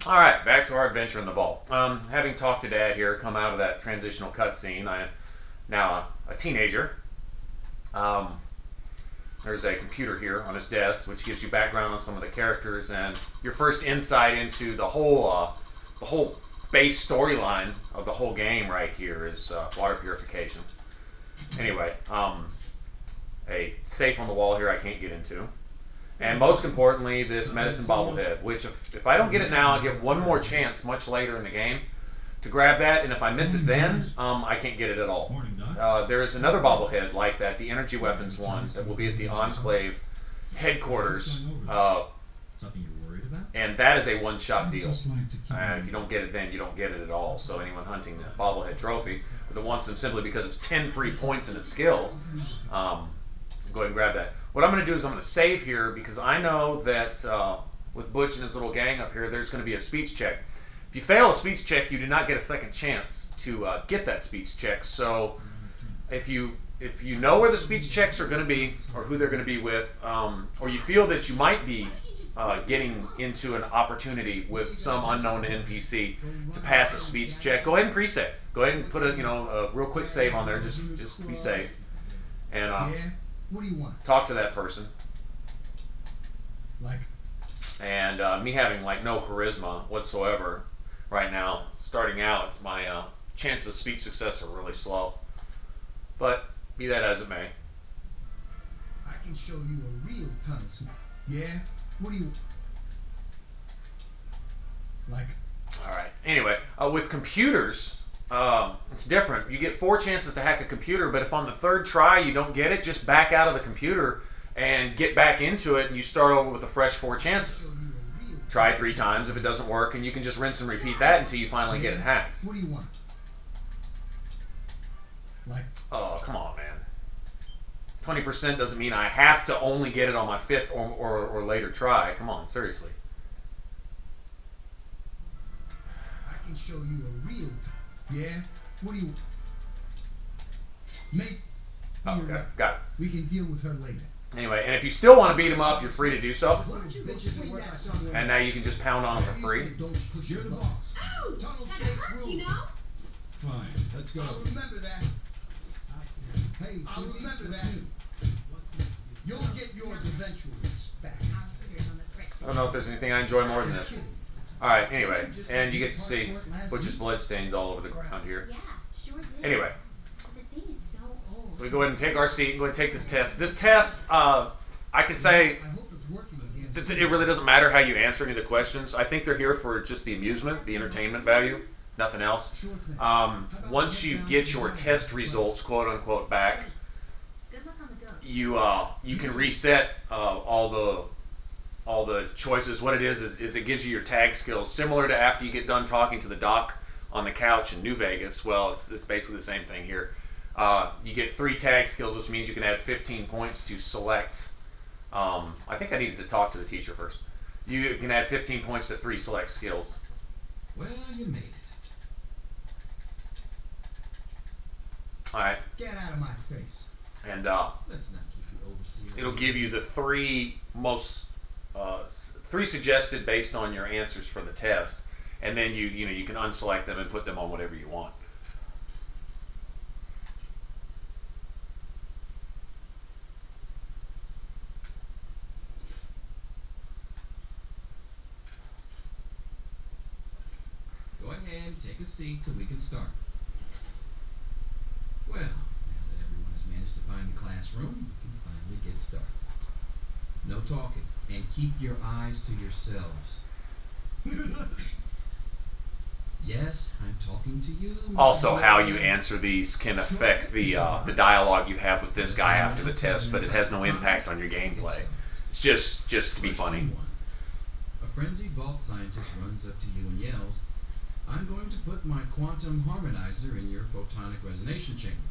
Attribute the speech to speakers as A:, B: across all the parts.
A: All right, back to our adventure in the vault. Having talked to Dad here, come out of that transitional cutscene, I am now a teenager. Um, there's a computer here on his desk, which gives you background on some of the characters and your first insight into the whole base storyline of the whole game. Right here is water purification. Anyway, a safe on the wall here I can't get into. And most importantly, this medicine bobblehead, which if I don't get it now, I get one more chance much later in the game to grab that, and if I miss it then, I can't get it at all. There is another bobblehead like that, the energy weapons one, that will be at the Enclave headquarters, and that is a one-shot deal. And if you don't get it then, you don't get it at all. So anyone hunting the bobblehead trophy, that wants them simply because it's 10 free points in a skill, go ahead and grab that. What I'm going to do is I'm going to save here because I know that with Butch and his little gang up here, there's going to be a speech check. If you fail a speech check, you do not get a second chance to get that speech check. So if you know where the speech checks are going to be or who they're going to be with, or you feel that you might be getting into an opportunity with some unknown NPC to pass a speech check, go ahead and pre-save. Go ahead and put a real quick save on there, just to be safe. And
B: what do you want?
A: Talk to that person.
B: Like?
A: And me having like no charisma whatsoever right now, starting out, my chances of speech success are really slow. But be that as it may.
B: I can show you a real ton of smoke. Yeah? What do you like?
A: Alright. Anyway, with computers, it's different. You get 4 chances to hack a computer, but if on the 3rd try you don't get it, just back out of the computer and get back into it, and you start over with a fresh 4 chances. Try 3 times. If it doesn't work, and you can just rinse and repeat that until you finally get it hacked.
B: What do you want? Like?
A: Oh, come on, man. 20% doesn't mean I have to only get it on my 5th or later try. Come on, seriously.
B: I can show you a real yeah? What do you... Mate,
A: okay, got it.
B: We can deal with her later.
A: Anyway, and if you still want to beat him up, you're free to do so. And now you can just pound on him for free.
B: You're the boss.
C: Ouch! That hurts, you know?
B: Fine, let's go. I'll remember that. Hey, I'll remember that. You'll get yours eventually back.
A: I don't know if there's anything I enjoy more than this. Alright, anyway, and you get to see Butch's bloodstains all over the ground here.
C: Yeah, sure did.
A: Anyway,
C: The thing is so old.
A: so we go ahead and take our seat and go ahead and take this test. This test, I can say, it really doesn't matter how you answer any of the questions. I think they're here for just the amusement, the entertainment value, nothing else. Once you get your test results, quote unquote, back,
C: Good luck on the go.
A: you can reset all the choices. What it is it gives you your tag skills, similar to after you get done talking to the doc on the couch in New Vegas. Well, it's basically the same thing here. You get 3 tag skills, which means you can add 15 points to select. I think I needed to talk to the teacher first. You can add 15 points to 3 select skills.
B: Well, you made it.
A: Alright.
B: Get out of my face.
A: And
B: Let's not keep you overseer.
A: it'll give you the 3 most 3 suggested based on your answers for the test, and then you can unselect them and put them on whatever you want.
B: Go ahead, take a seat so we can start. Well, now that everyone has managed to find the classroom, we can finally get started. No talking, and keep your eyes to yourselves. Yes, I'm talking to you.
A: Also, how you answer these can affect the dialogue you have with this guy after the test, but it has no impact on your gameplay. It's just to be funny.
B: A frenzied vault scientist runs up to you and yells, "I'm going to put my quantum harmonizer in your photonic resonation chamber."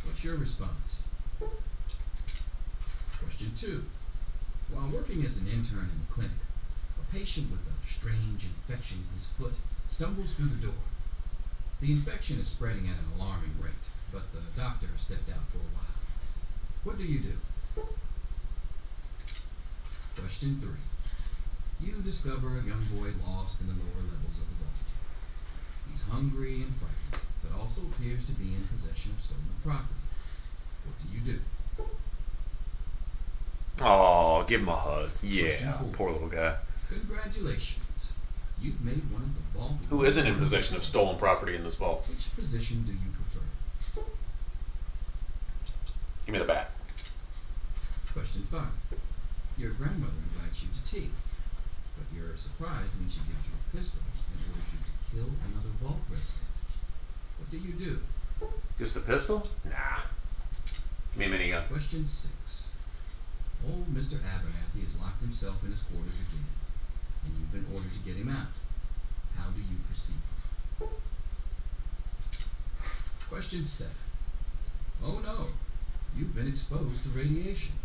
B: What's your response? Question 2. While working as an intern in the clinic, a patient with a strange infection in his foot stumbles through the door. The infection is spreading at an alarming rate, but the doctor stepped out for a while. What do? Question 3. You discover a young boy lost in the lower levels of the vault. He's hungry and frightened, but also appears to be in possession of stolen property. What do you do?
A: Oh, give him a hug. Yeah,
B: Question 4.
A: poor little guy.
B: Congratulations. You've made one of the vault.
A: Who isn't in possession of stolen property in this vault?
B: Which position do you prefer?
A: Give me the bat.
B: Question 5. Your grandmother invites you to tea, but you're surprised when she gives you a pistol and orders you to kill another vault resident. What do you do?
A: Just a pistol? Nah. Give me a minigun.
B: Question 6. Old Mr. Abernathy has locked himself in his quarters again, and you've been ordered to get him out. How do you proceed? Question 7. Oh no, you've been exposed to radiation,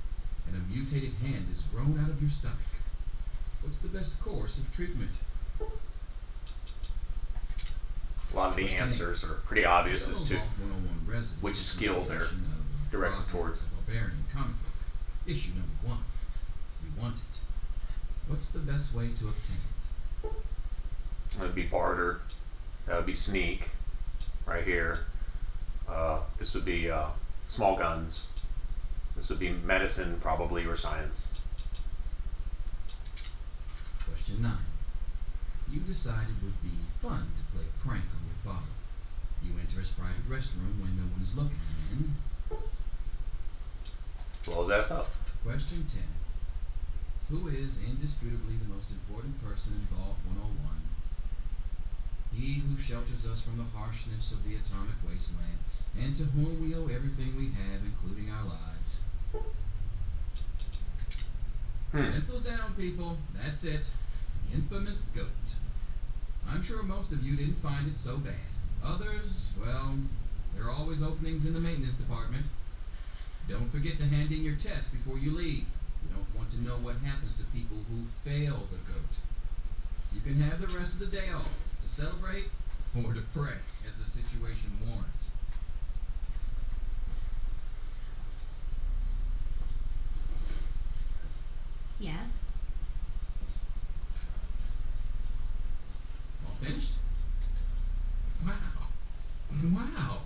B: and a mutated hand has grown out of your stomach. What's the best course of treatment?
A: A lot of the answers are pretty obvious as to
B: Vault 101 resident
A: which
B: is in
A: skills are
B: possession of a
A: directed
B: fragment
A: towards.
B: of Barbarian comic book, issue number 1. You want it. What's the best way to obtain it?
A: That would be barter. That would be sneak. Right here. This would be small guns. This would be medicine, probably, or science.
B: Question 9. You decide it would be fun to play a prank on your father. You enter his private restroom when no one is looking, and
A: Blow his ass up.
B: question 10. Who is indisputably the most important person in Vault 101? He who shelters us from the harshness of the atomic wasteland, and to whom we owe everything we have, including our lives. Pencils down, people. That's it. The infamous G.O.A.T. I'm sure most of you didn't find it so bad. Others, well, there are always openings in the maintenance department. Don't forget to hand in your test before you leave. You don't want to know what happens to people who fail the G.O.A.T. You can have the rest of the day off to celebrate or to pray, as the situation warrants.
C: Yes.
B: All finished? Wow. Wow.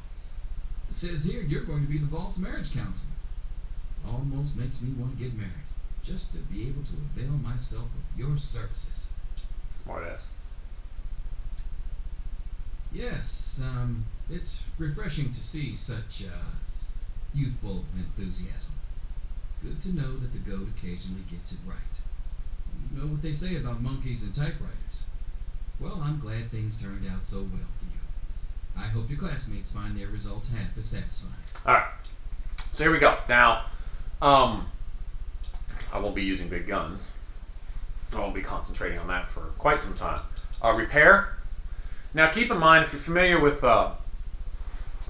B: It says here you're going to be the Vault's marriage counselor. Almost makes me want to get married, just to be able to avail myself of your services.
A: Smart ass.
B: Yes, it's refreshing to see such youthful enthusiasm. Good to know that the G.O.A.T. occasionally gets it right. You know what they say about monkeys and typewriters. Well, I'm glad things turned out so well for you. I hope your classmates find their results half as satisfying.
A: Alright. So here we go. Now, I won't be using big guns. I won't be concentrating on that for quite some time. Repair. Now keep in mind, if you're familiar with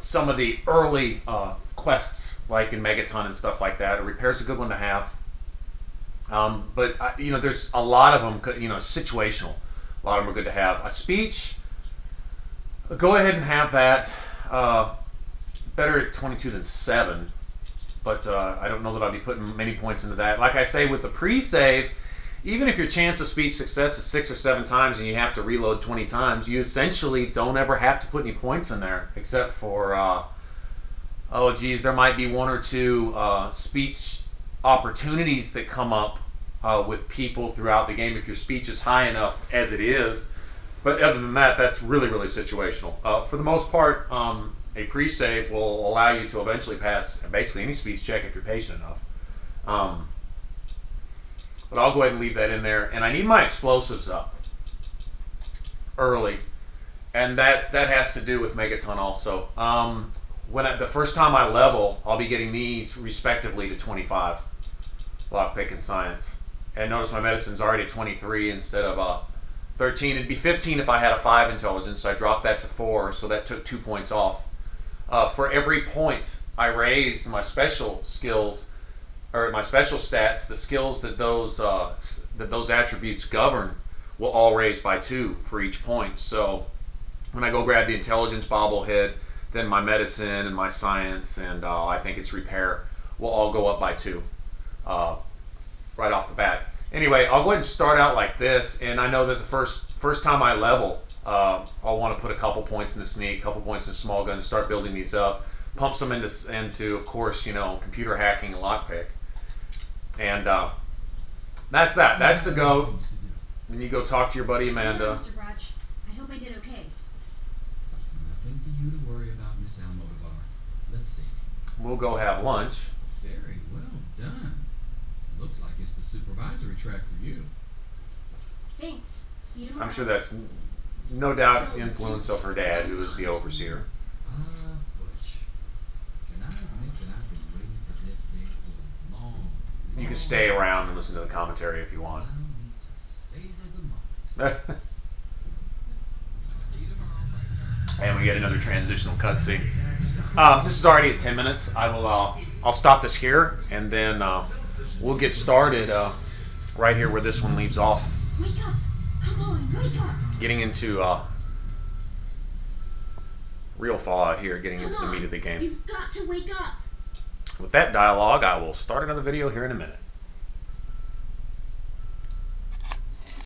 A: some of the early quests, like in Megaton and stuff like that, a repair is a good one to have. But there's a lot of them, situational. A lot of them are good to have. A speech, go ahead and have that. Better at 22 than 7. But I don't know that I'll be putting many points into that. Like I say, with the pre-save, even if your chance of speech success is 6 or 7 times and you have to reload 20 times, you essentially don't ever have to put any points in there, except for, oh geez, there might be 1 or 2 speech opportunities that come up with people throughout the game if your speech is high enough as it is. But other than that, that's really, really situational. For the most part, a pre-save will allow you to eventually pass basically any speech check if you're patient enough. But I'll go ahead and leave that in there. And I need my explosives up early. And that has to do with Megaton also. The first time I level, I'll be getting these respectively to 25. Lockpick and science. And notice my medicine's already at 23 instead of 13. It'd be 15 if I had a 5 intelligence. So I dropped that to 4, so that took 2 points off. For every point I raise my special skills, or my special stats, the skills that those attributes govern will all raise by 2 for each point. So when I go grab the intelligence bobblehead, then my medicine and my science and I think it's repair will all go up by 2 right off the bat. Anyway, I'll go ahead and start out like this, and I know that the first time I level, I'll want to put a couple points in the sneak, a couple points in the small gun, start building these up, pump some into of course, computer hacking and lockpick, and that's that. That's the go. Then you go talk to your buddy Amanda.
C: Mr. Raj, I hope I did okay.
B: Nothing for you to worry about, Miss Almodovar. Let's see.
A: We'll go have lunch.
B: Very well done. Looks like it's the supervisory track for you.
C: Thanks. See you tomorrow.
A: I'm sure that's no doubt influence of her dad, who is the overseer.
B: Butch. Can I admit that I've been waiting for this day for a long
A: You can stay around and listen to the commentary if you want.
B: Allow me to savor the moment. See you tomorrow.
A: And we get another transitional cutscene. This is already at 10 minutes. I'll stop this here, and then we'll get started right here where this one leaves off.
C: Wake up! Come on, wake up!
A: Getting into real Fallout here, getting into the meat of the game.
C: You've got to wake up!
A: With that dialogue, I will start another video here in a minute.